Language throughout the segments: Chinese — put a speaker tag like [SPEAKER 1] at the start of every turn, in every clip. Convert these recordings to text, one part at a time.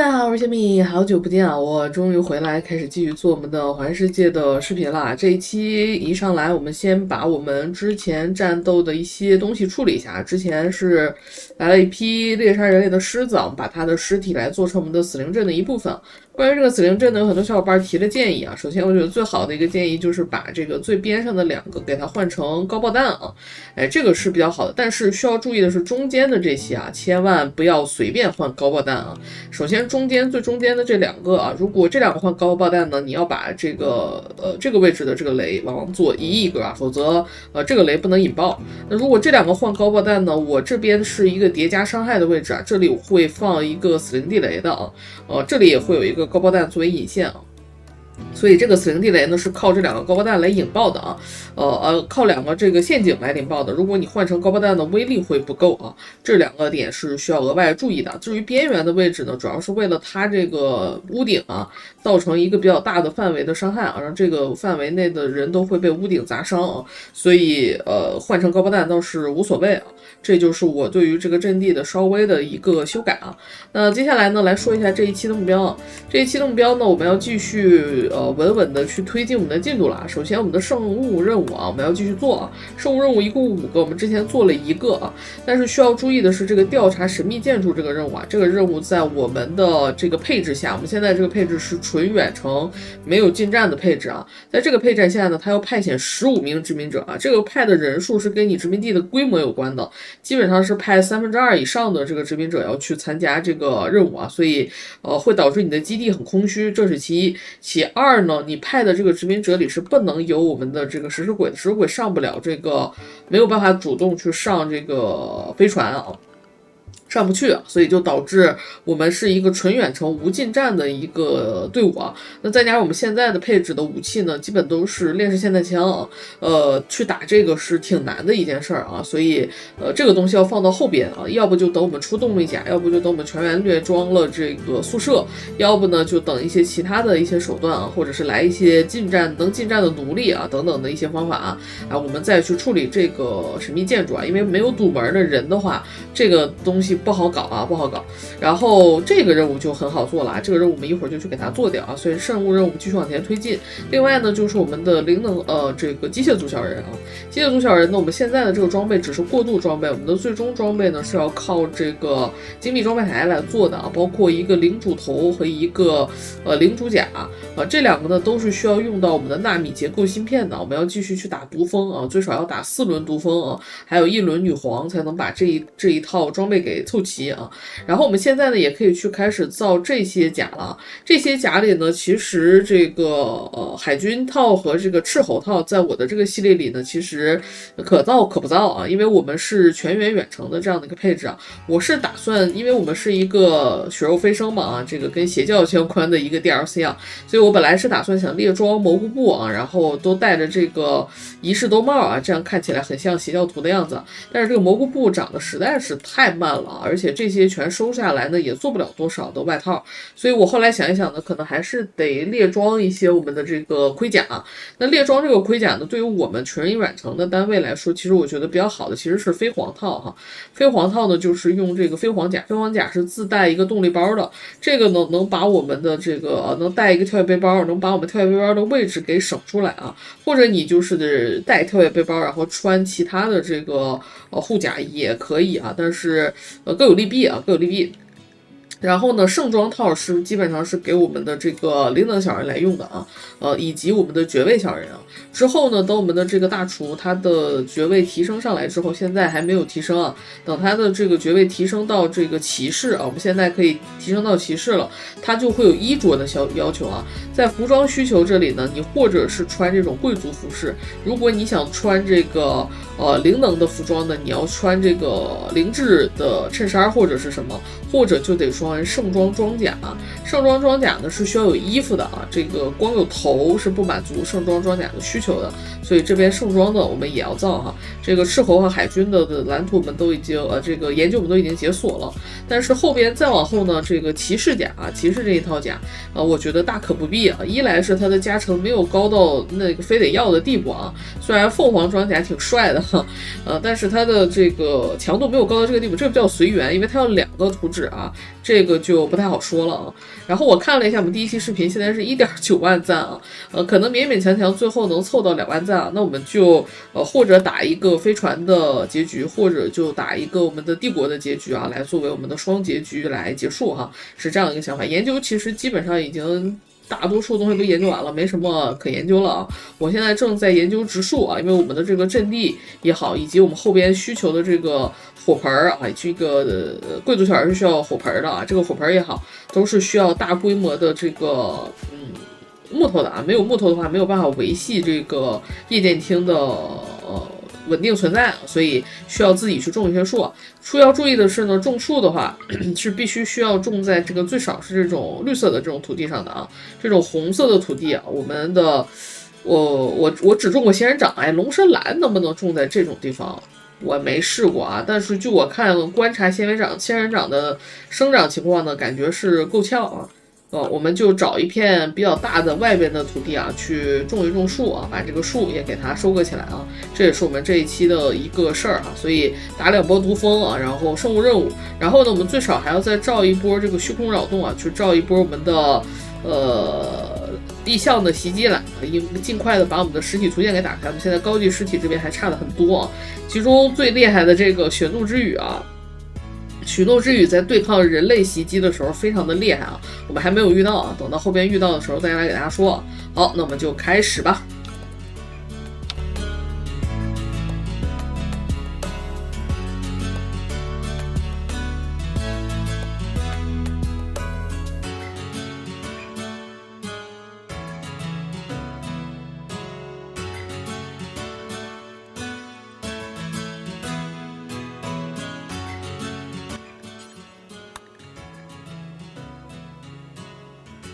[SPEAKER 1] 大家好，我是小米，好久不见啊！我终于回来，开始继续做我们的环世界的视频啦。这一期一上来，我们先把我们之前战斗的一些东西处理一下。之前是来了一批猎杀人类的狮子，我们把它的尸体来做成我们的死灵阵的一部分。关于这个死灵阵呢，有很多小伙伴提了建议啊。首先，我觉得最好的一个建议就是把这个最边上的2个给它换成高爆弹啊，这个是比较好的。但是需要注意的是，中间的这些啊，千万不要随便换高爆弹啊。首先，最中间的这2个啊，如果这2个换高爆弹呢，你要把这个位置的这个雷往左移一个啊，否则这个雷不能引爆。那如果这2个换高爆弹呢，我这边是一个叠加伤害的位置啊，这里我会放一个死灵地雷的啊，这里也会有一个高爆弹作为引线啊。所以这个死灵地雷呢是靠这2个高爆弹来引爆的啊，靠2个这个陷阱来引爆的。如果你换成高爆弹的威力会不够啊，这2个点是需要额外注意的。至于边缘的位置呢，主要是为了它这个屋顶啊，造成一个比较大的范围的伤害啊，让这个范围内的人都会被屋顶砸伤啊，所以换成高爆弹倒是无所谓啊。这就是我对于这个阵地的稍微的一个修改啊。那接下来呢，来说一下这一期的目标啊。这一期的目标呢，我们要继续稳稳的去推进我们的进度了。首先，我们的圣物任务啊，我们要继续做啊。圣物任务一共5个，我们之前做了1个啊。但是需要注意的是，这个调查神秘建筑这个任务啊，这个任务在我们的这个配置下，我们现在这个配置是纯远程没有近战的配置啊。在这个配置下呢，它要派遣15名殖民者啊，这个派的人数是跟你殖民地的规模有关的。基本上是派2/3以上的这个殖民者要去参加这个任务啊，所以会导致你的基地很空虚，这是其一。其二呢，你派的这个殖民者里是不能有我们的这个食尸鬼的，食尸鬼上不了这个，没有办法主动去上这个飞船啊。上不去啊，所以就导致我们是一个纯远程无近战的一个队伍啊。那再加上我们现在的配置的武器呢，基本都是链式霰弹枪啊，去打这个是挺难的一件事儿啊。所以这个东西要放到后边啊，要不就等我们出动力甲，要不就等我们全员掠装了这个宿舍，要不呢就等一些其他的一些手段啊，或者是来一些能近战的奴隶啊等等的一些方法啊，我们再去处理这个神秘建筑啊。因为没有堵门的人的话，这个东西不好搞啊，不好搞。然后这个任务就很好做了啊，这个任务我们一会儿就去给它做掉啊。所以圣物任务继续往前推进。另外呢，就是我们的灵能这个机械族小人啊，机械族小人呢，我们现在的这个装备只是过渡装备，我们的最终装备呢是要靠这个精密装备台来做的啊，包括一个领主头和一个领主甲啊，这2个呢都是需要用到我们的纳米结构芯片的。我们要继续去打毒蜂啊，最少要打4轮毒蜂啊，还有1轮女皇才能把这一套装备给凑齐啊。然后我们现在呢也可以去开始造这些甲了。这些甲里呢，其实这个海军套和这个斥候套在我的这个系列里呢，其实可造可不造啊，因为我们是全员远程的这样的一个配置啊。我是打算，因为我们是一个血肉飞升嘛啊，这个跟邪教相关的一个 DLC 啊，所以我本来是打算想猎装蘑菇布啊，然后都带着这个仪式兜帽啊，这样看起来很像邪教徒的样子。但是这个蘑菇布长得实在是太慢了，而且这些全收下来呢，也做不了多少的外套，所以我后来想一想呢，可能还是得猎装一些我们的这个盔甲。那猎装这个盔甲呢，对于我们纯远程的单位来说，其实我觉得比较好的其实是飞黄套哈。飞黄套呢，就是用这个飞黄甲，飞黄甲是自带一个动力包的，这个呢能把我们的这个能带一个跳跃背包，能把我们跳跃背包的位置给省出来啊。或者你就是带跳跃背包，然后穿其他的这个护甲也可以啊，但是各有利弊啊，各有利弊。然后呢，盛装套是基本上是给我们的这个灵能小人来用的啊，以及我们的爵位小人啊。之后呢，等我们的这个大厨他的爵位提升上来之后，现在还没有提升啊，等他的这个爵位提升到这个骑士啊，我们现在可以提升到骑士了，他就会有衣着的要求啊。在服装需求这里呢，你或者是穿这种贵族服饰，如果你想穿这个灵能的服装呢，你要穿这个灵质的衬衫或者是什么，或者就得穿盛装装甲。盛装装甲呢是需要有衣服的啊，这个光有头是不满足盛装装甲的需求的，所以这边盛装的我们也要造哈。这个赤猴和海军的蓝图我们都已经这个研究我们都已经解锁了，但是后边再往后呢，这个骑士甲骑士这一套甲我觉得大可不必啊。一来是它的加成没有高到那个非得要的地步啊，虽然凤凰装甲挺帅的哈，但是它的这个强度没有高到这个地步，这个比较随缘，因为它要2个图纸啊，这个就不太好说了啊。然后我看了一下我们第一期视频，现在是1.9万赞啊，可能勉勉强强最后能凑到2万赞啊，那我们就或者打一个飞船的结局，或者就打一个我们的帝国的结局啊，来作为我们的双结局来结束哈，是这样一个想法。研究其实基本上已经大多数东西都研究完了，没什么可研究了啊。我现在正在研究植树啊，因为我们的这个阵地也好，以及我们后边需求的这个火盆啊，这个贵族小人是需要火盆的啊，这个火盆也好，都是需要大规模的这个木头的啊，没有木头的话没有办法维系这个夜店厅的稳定存在，所以需要自己去种一些树。要注意的是呢，种树的话是必须需要种在这个最少是这种绿色的这种土地上的啊，这种红色的土地啊，我们的我只种过仙人掌，龙舌兰能不能种在这种地方？我没试过啊，但是据我观察仙人掌的生长情况呢，感觉是够呛啊。我们就找一片比较大的外边的土地啊，去种一种树啊，把这个树也给它收割起来啊，这也是我们这一期的一个事儿啊。所以打2波毒蜂啊，然后圣物任务，然后呢，我们最少还要再造一波这个虚空扰动啊，去造一波我们的地象的袭击来，尽快的把我们的实体图鉴给打开。我们现在高级实体这边还差的很多啊，其中最厉害的这个血怒之雨啊。许诺之雨在对抗人类袭击的时候非常的厉害啊，我们还没有遇到啊，等到后边遇到的时候再来给大家说。好，那我们就开始吧。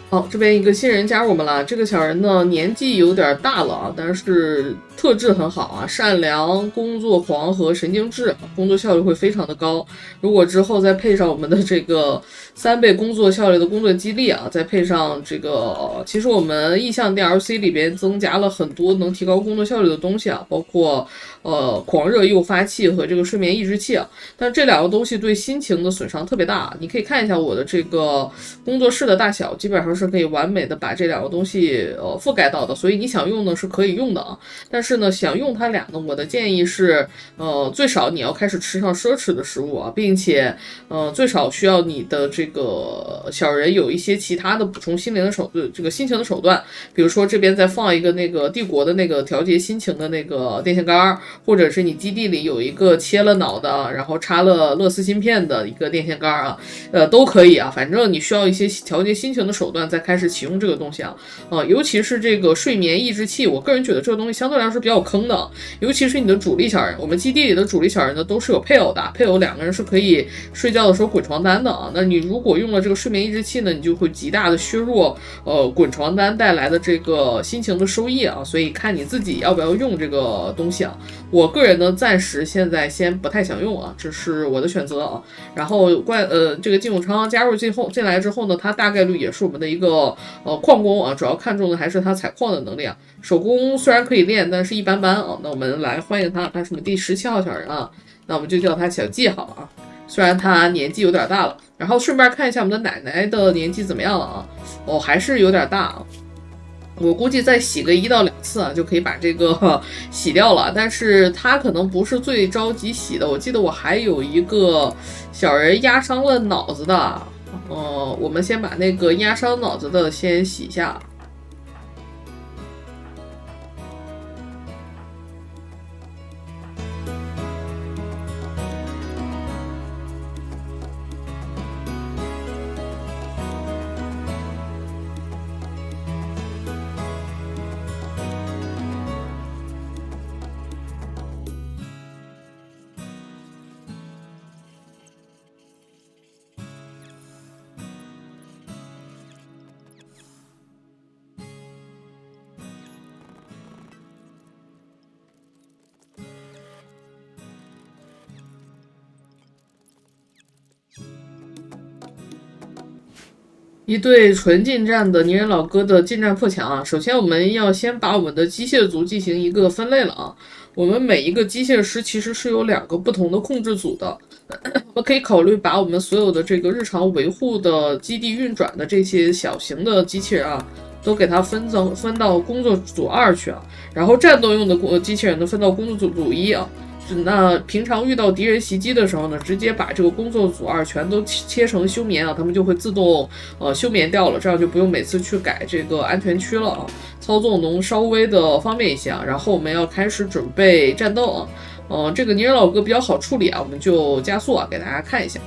[SPEAKER 1] 好，这边一个新人加入我们了。这个小人呢，年纪有点大了啊，但是特质很好啊，善良、工作狂和神经质，工作效率会非常的高。如果之后再配上我们的这个3倍工作效率的工作激励啊，再配上这个，其实我们意向 DLC 里边增加了很多能提高工作效率的东西啊，包括狂热诱发器和这个睡眠抑制器啊。但这2个东西对心情的损伤特别大，你可以看一下我的这个工作室的大小，基本上是可以完美的把这2个东西覆盖到的，所以你想用呢是可以用的啊。但是呢，想用它俩呢，我的建议是最少你要开始吃上奢侈的食物啊，并且最少需要你的这个小人有一些其他的补充心灵的这个心情的手段，比如说这边再放一个那个帝国的那个调节心情的那个电线杆，或者是你基地里有一个切了脑的，然后插了乐丝芯片的一个电线杆啊，都可以啊，反正你需要一些调节心情的手段再开始启用这个东西啊，尤其是这个睡眠抑制器，我个人觉得这个东西相对来说是比较坑的，尤其是你的主力小人，我们基地里的主力小人呢都是有配偶的，配偶2个人是可以睡觉的时候滚床单的啊，那你如果用了这个睡眠抑制器呢，你就会极大的削弱滚床单带来的这个心情的收益啊，所以看你自己要不要用这个东西啊。我个人呢暂时现在先不太想用啊，这是我的选择啊。然后这个金永昌加入进来之后呢，他大概率也是我们的一个矿工啊，主要看重的还是他采矿的能力啊。手工虽然可以练，但是一般般啊。那我们来欢迎他，他是我们第17号小人啊，那我们就叫他小季好了啊。虽然他年纪有点大了，然后顺便看一下我们的奶奶的年纪怎么样了啊？还是有点大啊。我估计再洗个1到2次啊，就可以把这个洗掉了。但是他可能不是最着急洗的，我记得我还有一个小人压伤了脑子的，我们先把那个压伤脑子的先洗一下。一对纯近战的泥人老哥的近战破墙啊，首先我们要先把我们的机械组进行一个分类了啊。我们每一个机械师其实是有2个不同的控制组的，我们可以考虑把我们所有的这个日常维护的基地运转的这些小型的机器人啊，都给它分到工作组2去啊，然后战斗用的机器人呢分到工作组1啊。那平常遇到敌人袭击的时候呢，直接把这个工作组2全都切成休眠啊，他们就会自动休眠掉了，这样就不用每次去改这个安全区了啊，操纵能稍微的方便一些啊。然后我们要开始准备战斗啊，这个泥人老哥比较好处理啊，我们就加速啊，给大家看一下。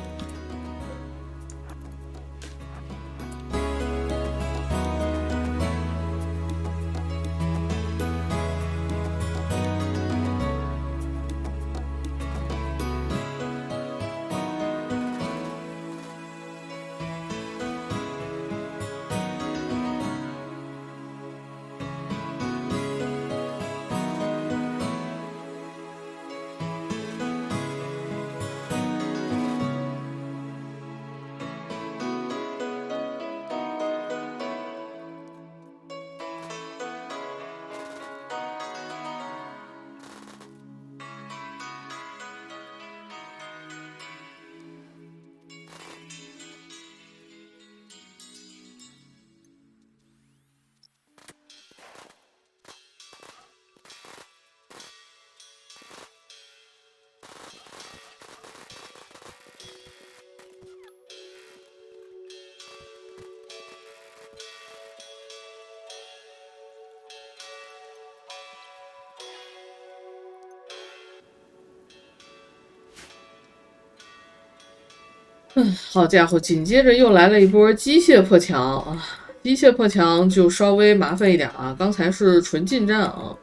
[SPEAKER 1] 好家伙，紧接着又来了一波机械破墙啊！机械破墙就稍微麻烦一点啊。刚才是纯近战啊，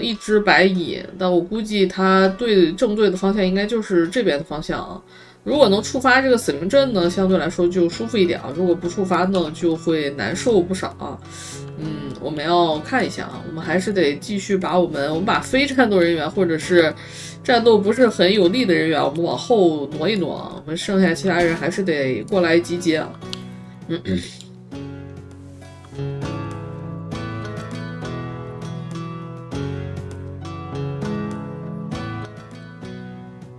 [SPEAKER 1] 一只白蚁，但我估计它正对的方向应该就是这边的方向啊。如果能触发这个死灵阵呢，相对来说就舒服一点啊。如果不触发呢，就会难受不少啊。我们要看一下啊，我们还是得继续把我们把非战斗人员或者是战斗不是很有利的人员，我们往后挪一挪啊。我们剩下其他人还是得过来集结啊。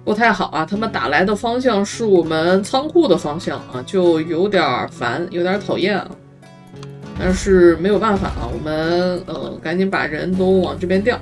[SPEAKER 1] 不太好啊，他们打来的方向是我们仓库的方向啊，就有点烦，有点讨厌啊。但是没有办法啊，我们赶紧把人都往这边调。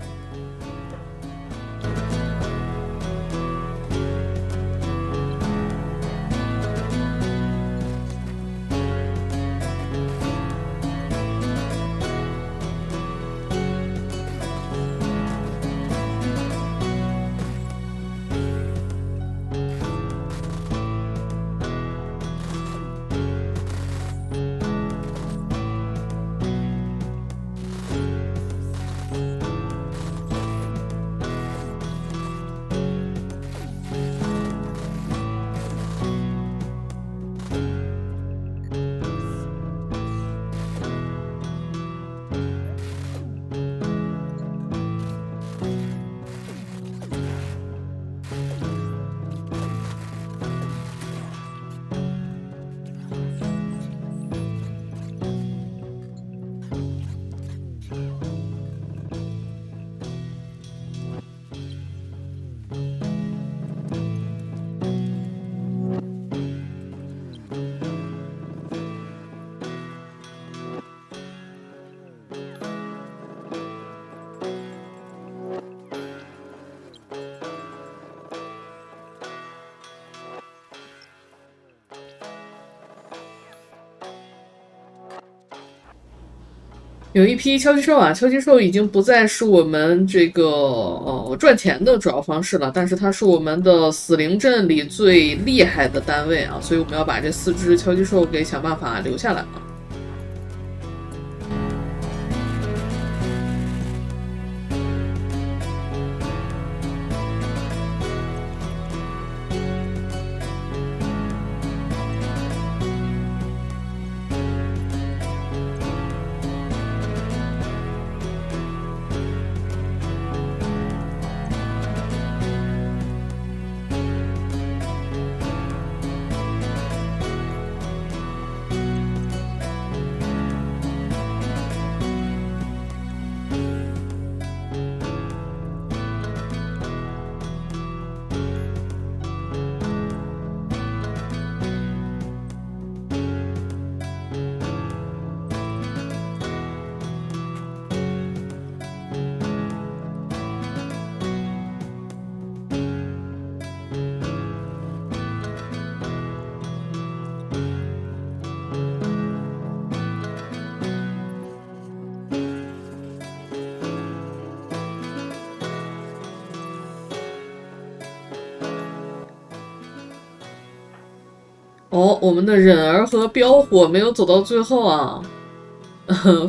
[SPEAKER 1] 有一批敲击兽啊，敲击兽已经不再是我们这个赚钱的主要方式了，但是它是我们的死灵阵里最厉害的单位啊，所以我们要把这4只敲击兽给想办法留下来啊。哦，我们的忍儿和飙火没有走到最后啊，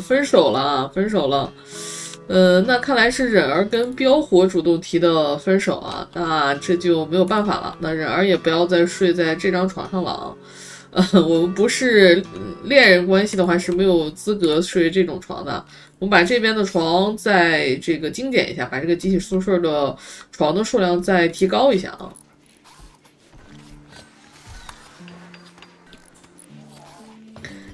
[SPEAKER 1] 分手了啊，分手了。那看来是忍儿跟飙火主动提的分手啊，那这就没有办法了。那忍儿也不要再睡在这张床上了啊。我们不是恋人关系的话是没有资格睡这种床的。我们把这边的床再这个精简一下，把这个集体宿舍的床的数量再提高一下啊。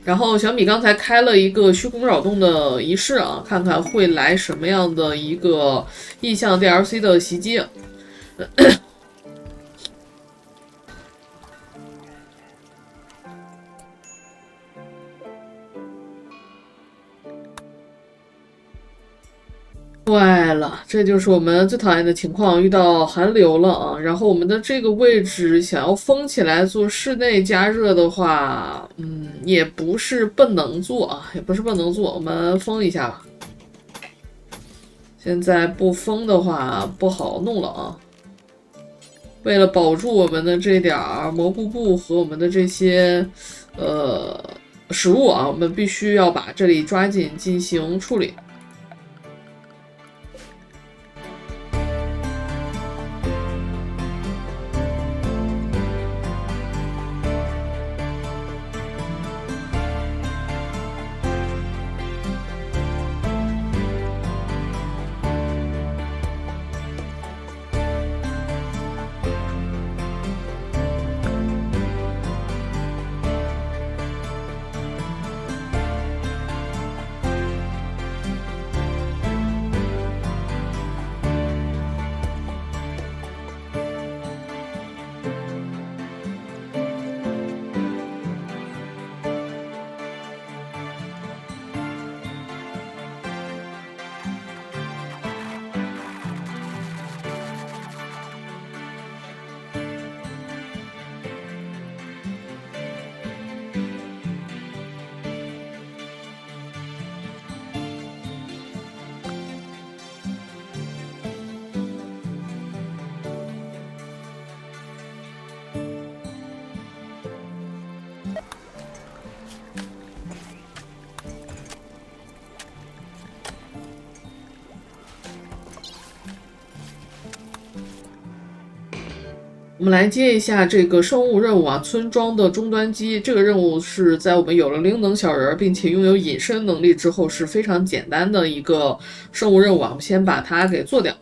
[SPEAKER 1] 然后小米刚才开了一个虚空扰动的仪式啊，看看会来什么样的一个意象 DLC 的袭击。坏了，这就是我们最讨厌的情况，遇到寒流了啊！然后我们的这个位置想要封起来做室内加热的话，也不是不能做啊，也不是不能做，我们封一下吧。现在不封的话不好弄了啊。为了保住我们的这点儿蘑菇布和我们的这些食物啊，我们必须要把这里抓紧进行处理。我们来接一下这个生物任务啊，村庄的终端机。这个任务是在我们有了灵能小人，并且拥有隐身能力之后，是非常简单的一个生物任务啊。我们先把它给做掉。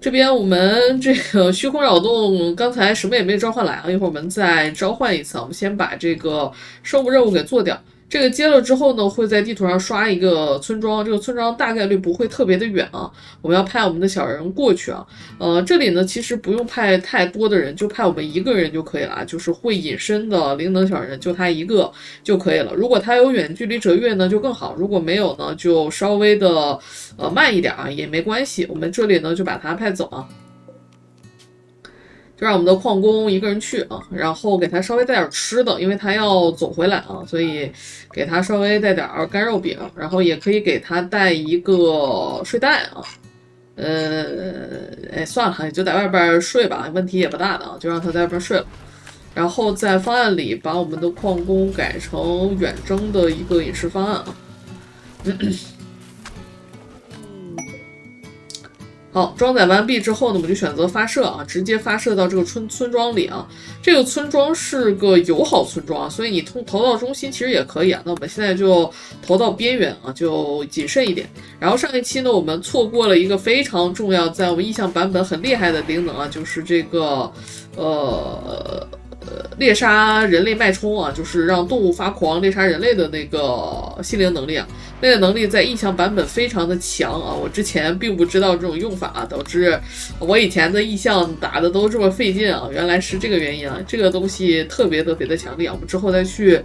[SPEAKER 1] 这边我们这个虚空扰动，刚才什么也没召唤来啊，一会儿我们再召唤一次。我们先把这个生物任务给做掉。这个接了之后呢，会在地图上刷一个村庄，这个村庄大概率不会特别的远啊。我们要派我们的小人过去啊。这里呢其实不用派太多的人，就派我们一个人就可以了，就是会隐身的灵能小人，就他一个就可以了。如果他有远距离折跃呢就更好，如果没有呢就稍微的慢一点啊，也没关系。我们这里呢就把他派走啊。就让我们的矿工一个人去啊，然后给他稍微带点吃的，因为他要走回来啊，所以给他稍微带点干肉饼，然后也可以给他带一个睡袋啊。算了，就在外边睡吧，问题也不大的啊，就让他在外边睡了。然后在方案里把我们的矿工改成远征的一个饮食方案啊。好，装载完毕之后呢，我们就选择发射啊，直接发射到这个村庄里啊。这个村庄是个友好村庄啊，所以你投到中心其实也可以啊。那我们现在就投到边缘啊，就谨慎一点。然后上一期呢，我们错过了一个非常重要，在我们意象版本很厉害的灵能啊，就是这个猎杀人类脉冲啊，就是让动物发狂猎杀人类的那个心灵能力啊。那个能力在异象版本非常的强啊，我之前并不知道这种用法啊，导致我以前的异象打的都这么费劲啊，原来是这个原因啊，这个东西特别的强力啊，我们之后再去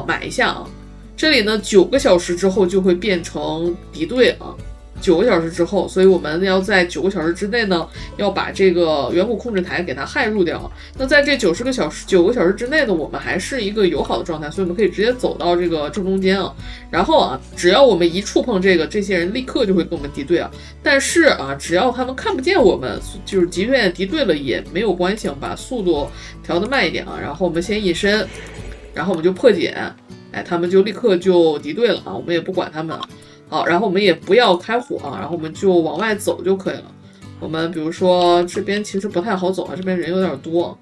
[SPEAKER 1] 买一下啊。这里呢9个小时之后就会变成敌对啊。9个小时之后，所以我们要在9个小时之内呢，要把这个远古控制台给它害入掉。那在这9个小时之内呢，我们还是一个友好的状态，所以我们可以直接走到这个正中间啊。然后啊，只要我们一触碰这些人立刻就会跟我们敌对啊。但是啊，只要他们看不见我们，就是即便敌对了也没有关系，我们把速度调得慢一点啊。然后我们先隐身，然后我们就破解，哎，他们就立刻就敌对了啊，我们也不管他们。好，然后我们也不要开火啊，然后我们就往外走就可以了。我们比如说这边其实不太好走啊，这边人有点多，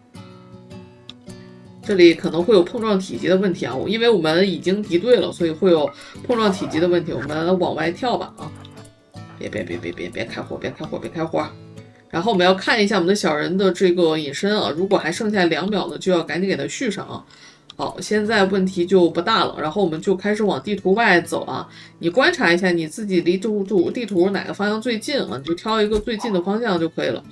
[SPEAKER 1] 这里可能会有碰撞体积的问题啊，因为我们已经敌对了，所以会有碰撞体积的问题。我们往外跳吧啊！别开火，别开火，别开火！然后我们要看一下我们的小人的这个隐身啊，如果还剩下2秒呢，就要赶紧给他续上啊。好，现在问题就不大了，然后我们就开始往地图外走啊。你观察一下你自己离地图哪个方向最近啊，你就挑一个最近的方向就可以了。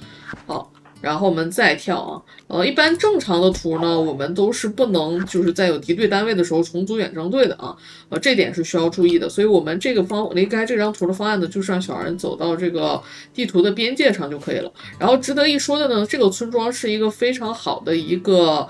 [SPEAKER 1] 好，然后我们再跳啊。一般正常的图呢，我们都是不能就是在有敌对单位的时候重组远征队的啊。这点是需要注意的。所以我们这个离开这张图的方案呢，就是让小人走到这个地图的边界上就可以了。然后值得一说的呢，这个村庄是一个非常好的一个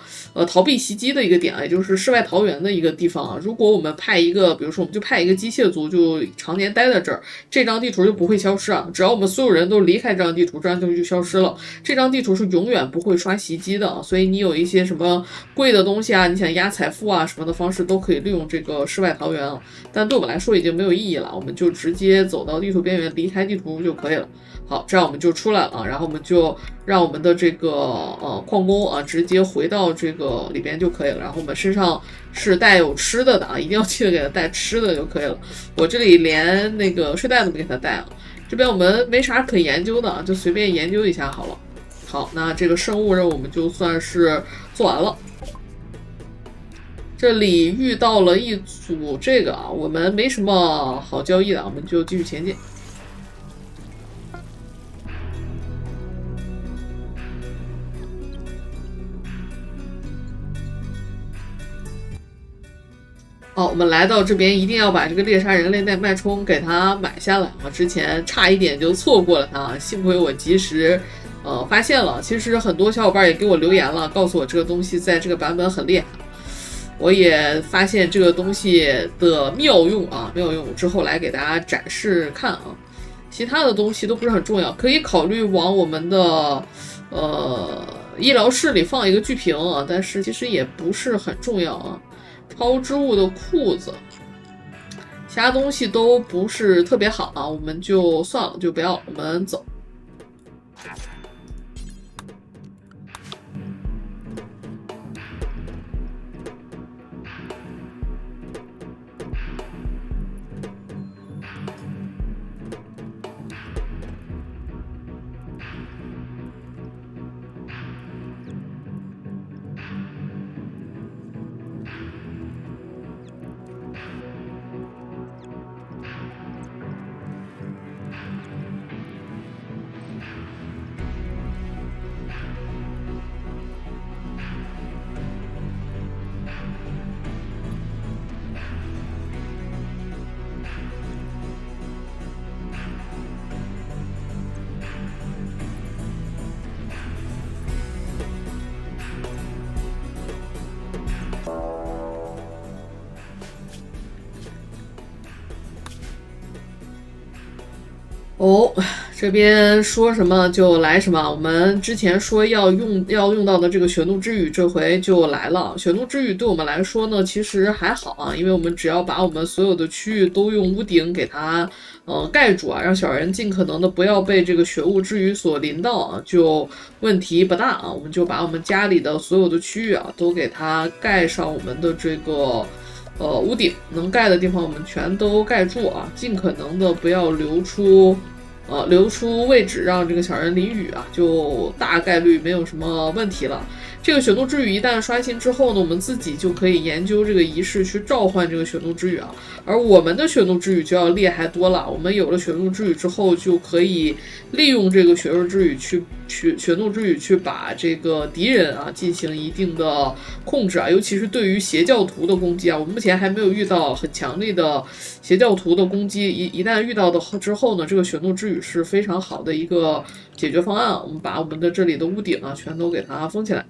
[SPEAKER 1] 逃避袭击的一个点，也就是世外桃源的一个地方啊。如果我们派一个，比如说我们就派一个机械族，就常年待在这儿，这张地图就不会消失啊。只要我们所有人都离开这张地图，这张地图就消失了。这张地图是永远不会刷袭击的，所以你有一些什么贵的东西啊，你想压财富啊什么的方式都可以利用这个世外桃源啊。但对我们来说已经没有意义了，我们就直接走到地图边缘，离开地图就可以了。好，这样我们就出来了，然后我们就让我们的这个矿工啊直接回到这个里边就可以了。然后我们身上是带有吃的的啊，一定要记得给他带吃的就可以了。我这里连那个睡袋都没给他带啊。这边我们没啥可研究的，就随便研究一下好了。好，那这个生物任务我们就算是做完了。这里遇到了一组这个啊，我们没什么好交易的，我们就继续前进。好，我们来到这边一定要把这个猎杀人类脉冲给它买下来啊！之前差一点就错过了它，幸亏我及时发现了。其实很多小伙伴也给我留言了，告诉我这个东西在这个版本很厉害。我也发现这个东西的妙用啊，妙用之后来给大家展示看啊。其他的东西都不是很重要，可以考虑往我们的医疗室里放一个巨屏啊，但是其实也不是很重要啊。超织物的裤子，其他东西都不是特别好啊，我们就算了，就不要了，我们走。哦，这边说什么就来什么。我们之前说要用到的这个血怒之雨，这回就来了。血怒之雨对我们来说呢，其实还好啊，因为我们只要把我们所有的区域都用屋顶给它盖住啊，让小人尽可能的不要被这个血雾之雨所淋到啊，就问题不大啊。我们就把我们家里的所有的区域啊都给它盖上我们的这个屋顶，能盖的地方我们全都盖住啊，尽可能的不要留出位置让这个小人淋雨啊，就大概率没有什么问题了。这个血怒之雨一旦刷新之后呢，我们自己就可以研究这个仪式去召唤这个血怒之雨啊。而我们的血怒之雨就要厉害多了，我们有了血怒之雨之后，就可以利用这个血怒之雨去把这个敌人啊进行一定的控制啊，尤其是对于邪教徒的攻击啊，我们目前还没有遇到很强力的邪教徒的攻击，一旦遇到的之后呢，这个血怒之雨是非常好的一个解决方案。我们把我们的这里的屋顶啊全都给它封起来。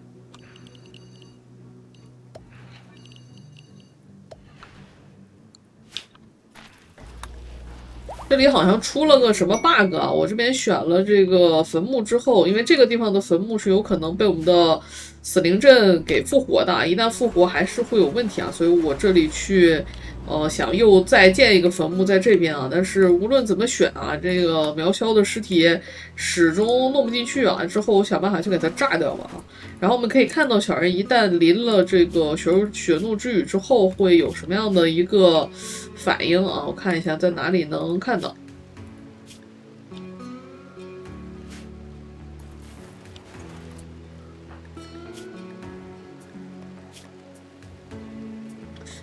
[SPEAKER 1] 这里好像出了个什么 bug 啊！我这边选了这个坟墓之后，因为这个地方的坟墓是有可能被我们的死灵阵给复活的，一旦复活还是会有问题啊，所以我这里去，想又再建一个坟墓在这边啊，但是无论怎么选啊，这个苗萧的尸体始终弄不进去啊，之后我想办法去给它炸掉吧啊。然后我们可以看到，小人一旦淋了这个血怒之雨之后，会有什么样的一个反应啊？我看一下在哪里能看到。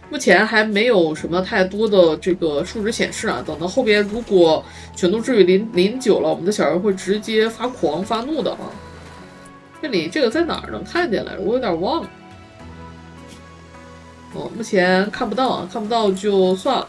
[SPEAKER 1] 目前还没有什么太多的这个数值显示啊，等到后边如果血怒之雨淋久了，我们的小人会直接发狂发怒的啊。这里这个在哪儿能看见来着？我有点忘了。哦，目前看不到啊，看不到就算了。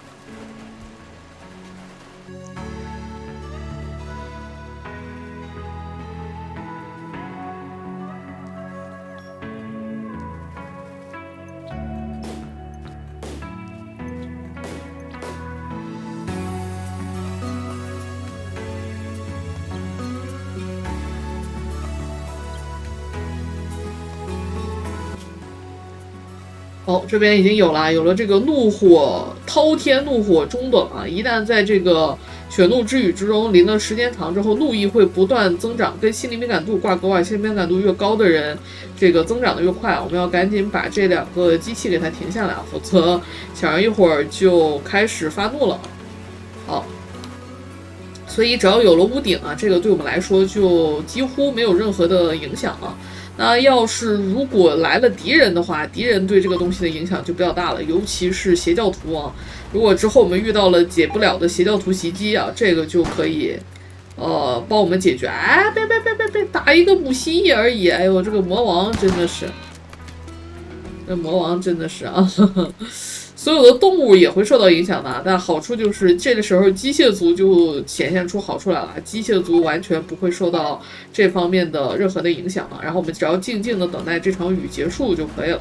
[SPEAKER 1] 哦，这边已经有了，有了这个怒火滔天怒火中等啊！一旦在这个血怒之雨之中淋了时间长之后，怒意会不断增长，跟心理敏感度挂钩啊。心理敏感度越高的人，这个增长的越快。我们要赶紧把这两个机器给它停下来，否则小人一会儿就开始发怒了。好，所以只要有了屋顶啊，这个对我们来说就几乎没有任何的影响啊。那要是如果来了敌人的话，敌人对这个东西的影响就比较大了，尤其是邪教徒啊。如果之后我们遇到了解不了的邪教徒袭击啊，这个就可以，帮我们解决。哎，别，打一个母蜥蜴而已。哎呦，这个魔王真的是，这魔王真的是啊。呵呵，所有的动物也会受到影响的，但好处就是这个时候机械族就显现出好处来了，机械族完全不会受到这方面的任何的影响了。然后我们只要静静的等待这场雨结束就可以了。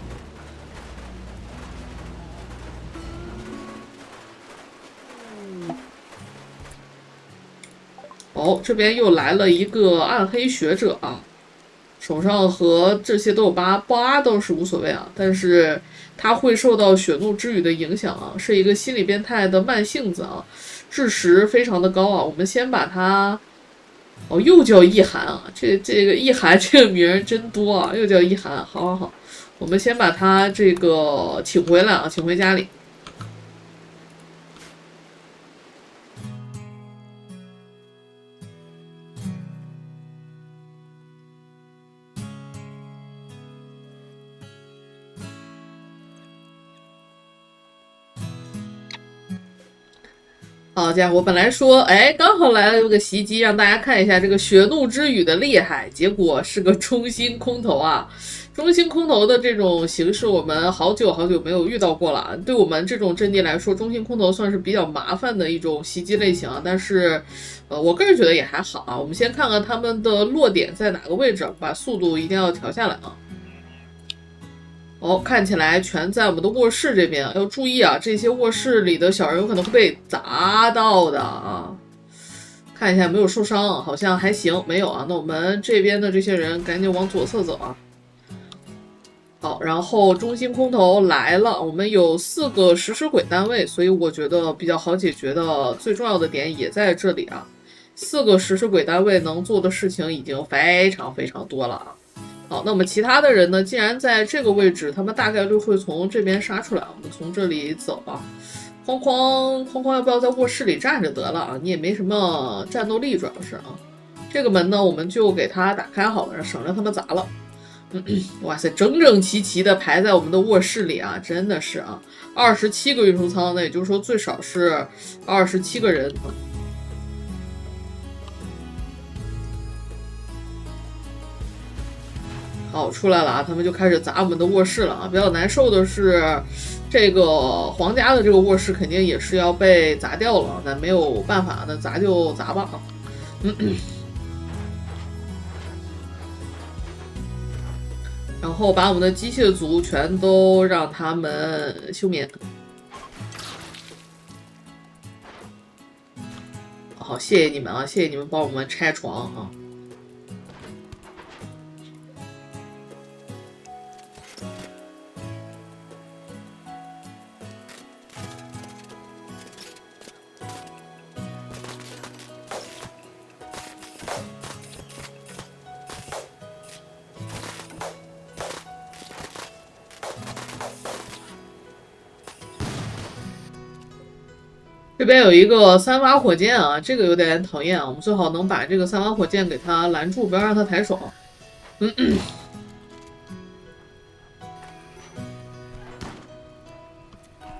[SPEAKER 1] 哦，这边又来了一个暗黑学者啊，手上和这些都有疤倒是无所谓啊，但是他会受到血怒之雨的影响啊，是一个心理变态的慢性子啊，智识非常的高啊。我们先把他，哦，又叫一涵啊，这个一涵这个名儿真多啊，又叫一涵，好，我们先把他这个请回来啊，请回家里。好家伙，本来说，哎，刚好来了个袭击，让大家看一下这个血怒之雨的厉害，结果是个中心空投啊！中心空投的这种形式，我们好久没有遇到过了。对我们这种阵地来说，中心空投算是比较麻烦的一种袭击类型啊。但是，我个人觉得也还好啊。我们先看看他们的落点在哪个位置，把速度一定要调下来啊。哦，看起来全在我们的卧室这边，要注意啊！这些卧室里的小人有可能会被砸到的啊。看一下没有受伤，好像还行，没有啊。那我们这边的这些人赶紧往左侧走啊。好，然后中心空投来了，我们有4个食尸鬼单位，所以我觉得比较好解决的最重要的点也在这里啊。4个食尸鬼单位能做的事情已经非常多了啊。好，那么其他的人呢？既然在这个位置，他们大概率会从这边杀出来。我们从这里走啊。哐哐，要不要在卧室里站着得了啊？你也没什么战斗力，主要是啊。这个门呢，我们就给它打开好了，省着他们砸了。哇塞，整齐的排在我们的卧室里啊，真的是啊，27个运输舱，那也就是说最少是27个人啊。好，出来了啊！他们就开始砸我们的卧室了啊！比较难受的是，这个皇家的这个卧室肯定也是要被砸掉了，那没有办法，那砸就砸吧啊！然后把我们的机械族全都让他们休眠。好，谢谢你们啊，谢谢你们帮我们拆床啊。这边有一个3发火箭啊，这个有点讨厌啊，我们最好能把这个3发火箭给它拦住，不要让它抬手。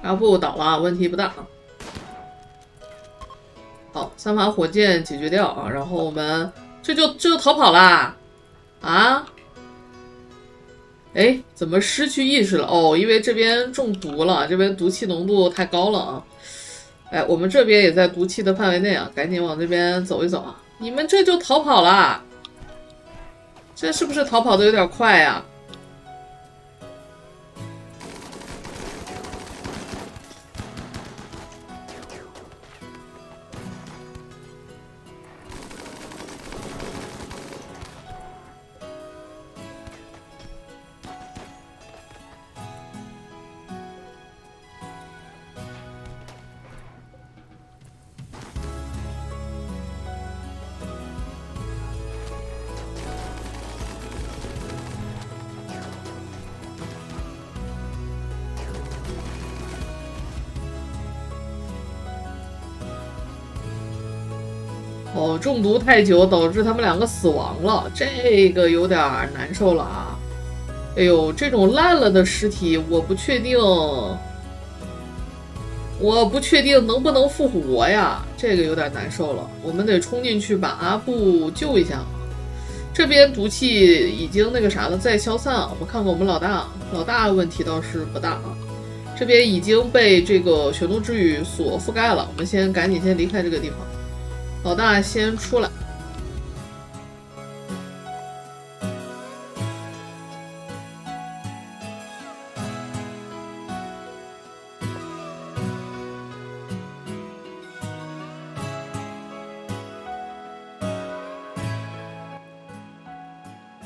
[SPEAKER 1] 阿布倒了，问题不大。好，3发火箭解决掉啊，然后我们这就逃跑啦啊！哎，怎么失去意识了？哦，因为这边中毒了，这边毒气浓度太高了啊！哎，我们这边也在毒气的范围内啊，赶紧往这边走一走啊！你们这就逃跑啦？这是不是逃跑的有点快呀？哦，中毒太久导致他们2个死亡了，这个有点难受了啊！哎呦，这种烂了的尸体，我不确定能不能复活呀，这个有点难受了。我们得冲进去把阿布救一下。这边毒气已经那个啥了，在消散。我们看看我们老大问题倒是不大啊。这边已经被这个雪怒之雨所覆盖了，我们赶紧离开这个地方。老大先出来。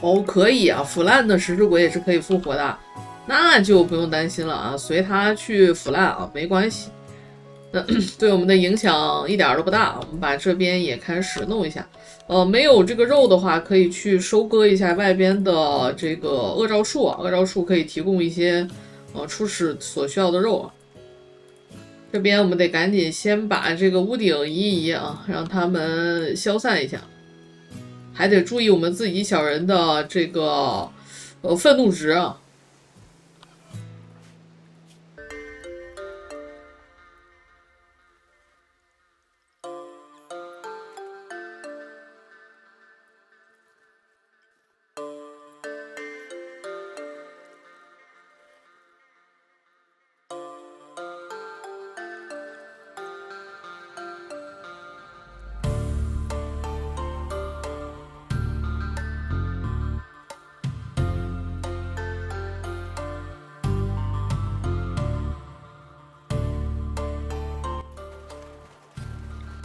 [SPEAKER 1] 哦，可以啊，腐烂的食尸鬼也是可以复活的，那就不用担心了啊，随他去腐烂啊，没关系。那对我们的影响一点都不大。我们把这边也开始弄一下。没有这个肉的话，可以去收割一下外边的这个恶兆树啊，恶兆树可以提供一些初始所需要的肉啊。这边我们得赶紧先把这个屋顶移啊，让他们消散一下。还得注意我们自己小人的这个愤怒值啊。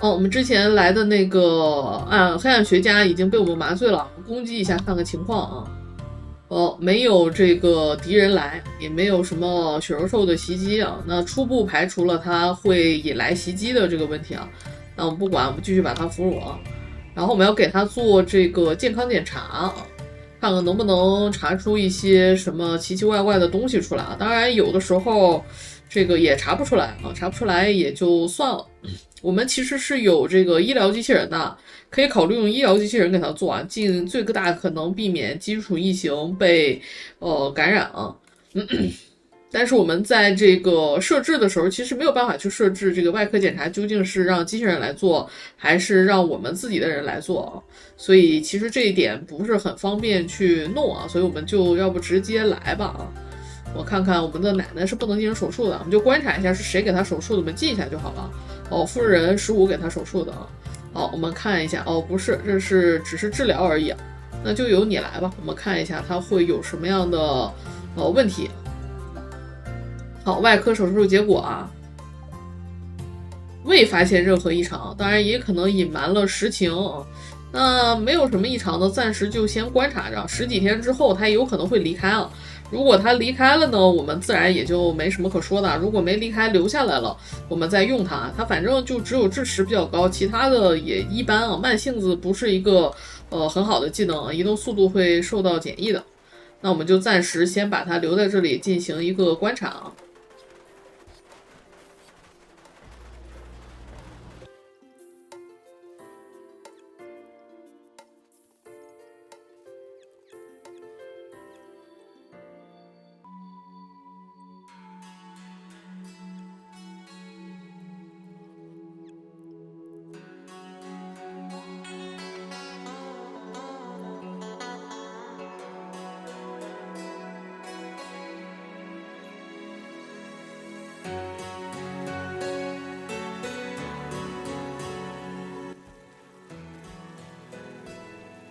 [SPEAKER 1] 我们之前来的那个黑暗学家已经被我们麻醉了，攻击一下看看情况啊。没有这个敌人来，也没有什么血肉兽的袭击啊。那初步排除了它会引来袭击的这个问题啊。那我们不管，我们继续把它俘虏啊。然后我们要给它做这个健康检查啊，看看能不能查出一些什么奇奇怪怪的东西出来啊。当然有的时候这个也查不出来啊，查不出来也就算了。我们其实是有这个医疗机器人的，可以考虑用医疗机器人给它做啊，尽最大可能避免基础异形被感染啊。但是我们在这个设置的时候，其实没有办法去设置这个外科检查究竟是让机器人来做，还是让我们自己的人来做啊。所以其实这一点不是很方便去弄啊，所以我们就要不直接来吧啊。我看看我们的奶奶是不能进行手术的，我们就观察一下是谁给她手术的，我们记一下就好了。夫人15给她手术的啊。好，我们看一下，不是，这是只是治疗而已啊。那就由你来吧，我们看一下她会有什么样的问题。好，外科手术结果啊，胃未发现任何异常，当然也可能隐瞒了实情。那没有什么异常的，暂时就先观察着，10几天之后它有可能会离开啊。如果它离开了呢，我们自然也就没什么可说的。如果没离开，留下来了，我们再用它。它反正就只有智齿比较高，其他的也一般啊。慢性子不是一个很好的技能啊，移动速度会受到减益的。那我们就暂时先把它留在这里进行一个观察啊。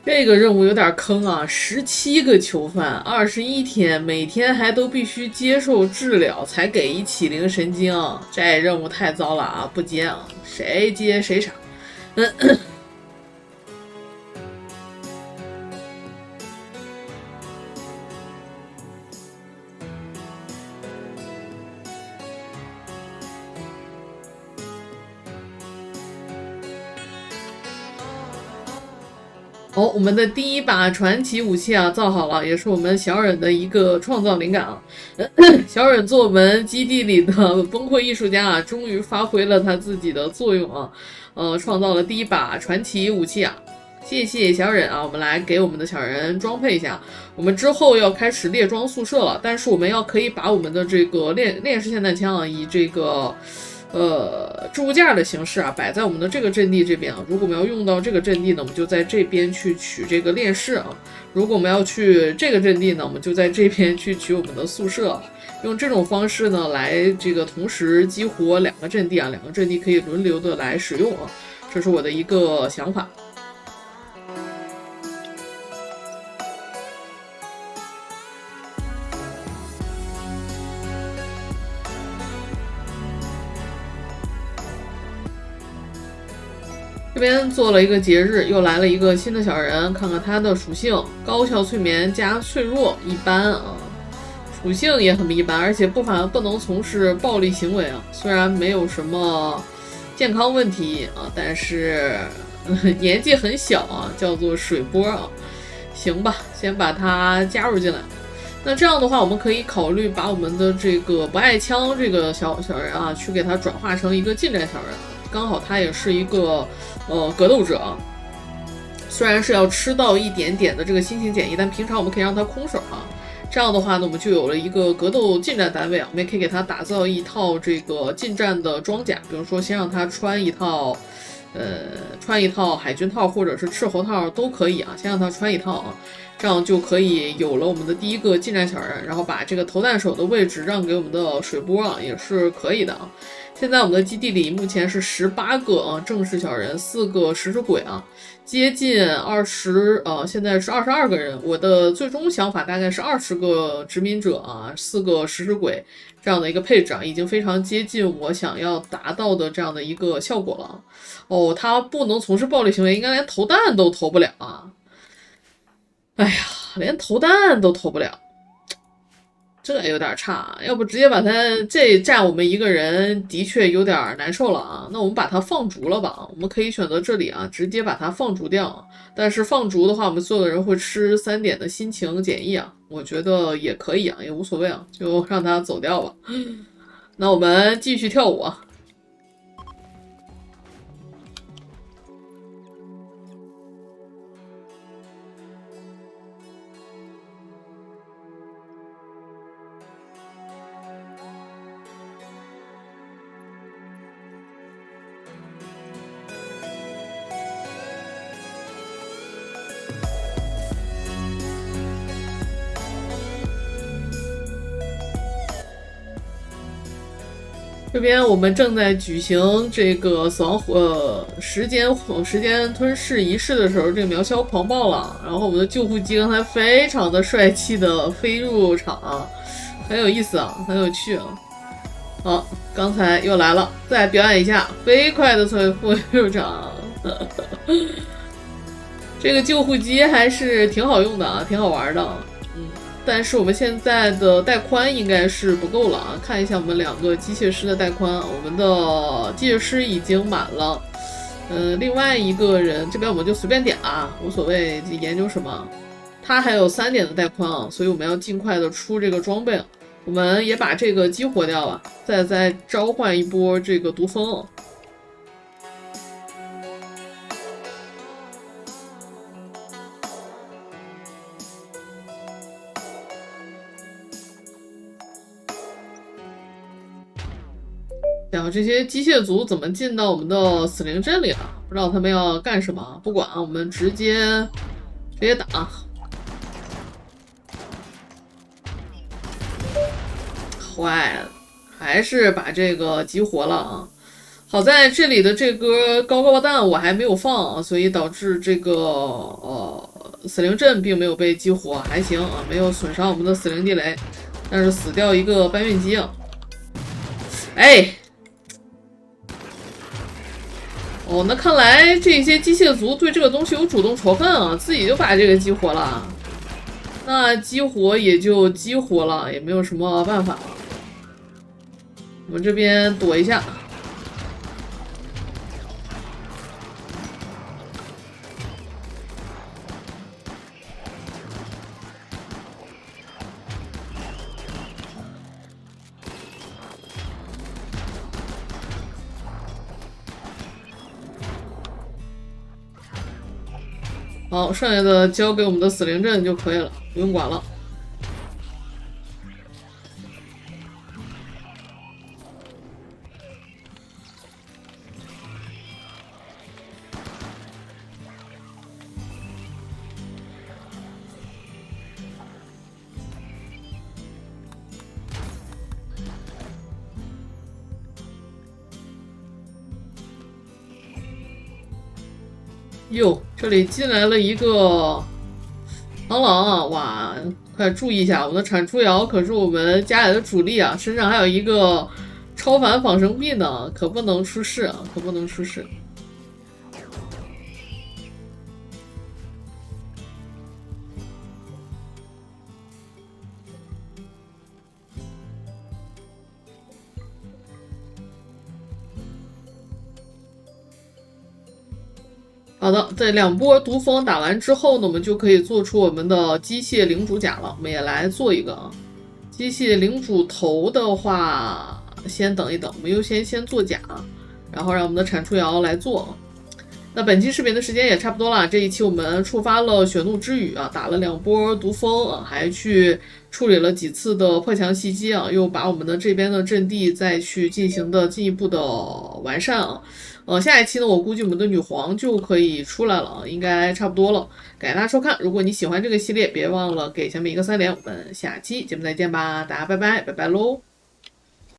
[SPEAKER 1] 这个任务有点坑啊！17个囚犯，21天，每天还都必须接受治疗才给一启灵神经，这任务太糟了啊！不接啊，谁接谁傻。好，我们的第一把传奇武器啊，造好了，也是我们小忍的一个创造灵感啊。小忍做我们基地里的崩溃艺术家啊，终于发挥了他自己的作用啊，创造了第一把传奇武器啊。谢谢小忍啊，我们来给我们的小人装配一下。我们之后要开始列装宿舍了，但是我们可以把我们的这个链式霰弹枪啊，以这个置物架的形式啊，摆在我们的这个阵地这边啊。如果我们要用到这个阵地呢，我们就在这边去取这个链式啊。如果我们要去这个阵地呢，我们就在这边去取我们的宿舍。用这种方式呢，来这个同时激活2个阵地啊，2个阵地可以轮流的来使用啊。这是我的一个想法。这边做了一个节日，又来了一个新的小人，看看他的属性：高效催眠加脆弱，一般啊，属性也很一般，而且不能从事暴力行为啊。虽然没有什么健康问题啊，但是年纪很小啊，叫做水波啊。行吧，先把它加入进来。那这样的话，我们可以考虑把我们的这个不爱枪这个小人啊，去给它转化成一个近战小人。刚好他也是一个格斗者，虽然是要吃到一点点的这个心情减益，但平常我们可以让他空手啊。这样的话呢，我们就有了一个格斗近战单位啊，我们也可以给他打造一套这个近战的装甲，比如说先让他穿一套海军套或者是斥候套都可以啊，先让他穿一套啊，这样就可以有了我们的第一个近战小人，然后把这个投弹手的位置让给我们的水波啊，也是可以的啊。现在我们的基地里目前是18个啊正式小人，4个食尸鬼啊，接近20现在是22个人。我的最终想法大概是20个殖民者啊，4个食尸鬼这样的一个配置啊，已经非常接近我想要达到的这样的一个效果了。哦，他不能从事暴力行为，应该连投弹都投不了啊！哎呀，连投弹都投不了。这有点差，要不直接把他这占我们一个人，的确有点难受了啊。那我们把它放逐了吧？我们可以选择这里啊，直接把它放逐掉。但是放逐的话，我们所有的人会吃3点的心情减益啊，我觉得也可以啊，也无所谓啊，就让他走掉吧。那我们继续跳舞啊。这边我们正在举行这个死亡时间吞噬仪式的时候，这个苗鸮狂暴了，然后我们的救护机刚才非常的帅气的飞入场，很有意思啊，很有趣啊。好，刚才又来了，再表演一下飞快的催副队长。这个救护机还是挺好用的啊，挺好玩的。但是我们现在的带宽应该是不够了啊！看一下我们2个机械师的带宽，我们的机械师已经满了。另外一个人这边我们就随便点啊，无所谓研究什么。他还有3点的带宽啊，所以我们要尽快的出这个装备。我们也把这个激活掉了，再召唤一波这个毒蜂。然后这些机械族怎么进到我们的死灵阵里了？不知道他们要干什么，不管，我们直接打。坏了，还是把这个激活了啊！好在这里的这颗高高弹我还没有放，所以导致这个死灵阵并没有被激活，还行啊，没有损伤我们的死灵地雷，但是死掉一个搬运机啊！哎。哦，那看来这些机械族对这个东西有主动仇恨啊，自己就把这个激活了。那激活也就激活了，也没有什么办法了。我们这边躲一下。好，剩下的交给我们的死灵阵就可以了，不用管了。哟，这里进来了一个螳螂啊！哇，快注意一下，我们的铲除瑶可是我们家里的主力啊，身上还有一个超凡仿生币呢，可不能出事啊，可不能出事。好的，在2波毒蜂打完之后呢，我们就可以做出我们的机械领主甲了。我们也来做一个啊，机械领主头的话，先等一等，我们优先做甲，然后让我们的铲除瑶来做。那本期视频的时间也差不多了，这一期我们触发了血怒之雨啊，打了2波毒蜂啊，还去处理了几次的破墙袭击啊，又把我们的这边的阵地再去进一步的完善啊。下一期呢，我估计我们的女皇就可以出来了，应该差不多了。感谢大家收看，如果你喜欢这个系列，别忘了给下面一个3连。我们下期节目再见吧，大家拜拜，拜拜喽。